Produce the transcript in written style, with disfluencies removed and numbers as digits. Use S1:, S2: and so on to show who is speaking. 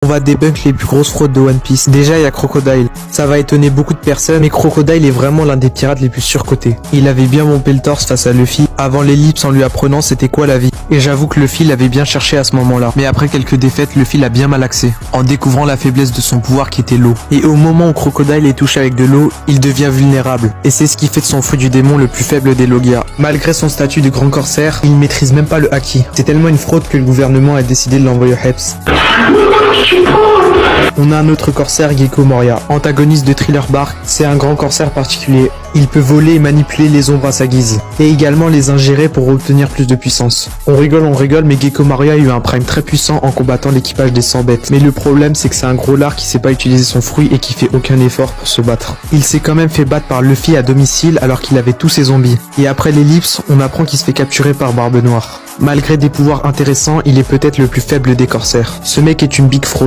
S1: va débunk les plus grosses fraudes de One Piece. Déjà, il y a Crocodile. Ça va étonner beaucoup de personnes, mais Crocodile est vraiment l'un des pirates les plus surcotés. Il avait bien monté le torse face à Luffy. Avant l'ellipse, en lui apprenant c'était quoi la vie. Et j'avoue que Luffy l'avait bien cherché à ce moment-là. Mais après quelques défaites, Luffy l'a bien malaxé, en découvrant la faiblesse de son pouvoir qui était l'eau. Et au moment où Crocodile est touché avec de l'eau, il devient vulnérable. Et c'est ce qui fait de son fruit du démon le plus faible des Logia. Malgré son statut de grand corsaire, il maîtrise même pas le haki. C'est tellement une fraude que le gouvernement a décidé de l'envoyer au Heps. On a un autre corsaire, Gecko Moria, antagoniste de Thriller Bark. C'est un grand corsaire particulier. Il peut voler et manipuler les ombres à sa guise, et également les ingérer pour obtenir plus de puissance. On rigole, mais Gecko Moria a eu un prime très puissant en combattant l'équipage des 100 bêtes. Mais le problème, c'est que c'est un gros lard qui sait pas utiliser son fruit et qui fait aucun effort pour se battre. Il s'est quand même fait battre par Luffy à domicile alors qu'il avait tous ses zombies. Et après l'ellipse, on apprend qu'il se fait capturer par Barbe Noire. Malgré des pouvoirs intéressants, il est peut-être le plus faible des corsaires. Ce mec est une big fraude.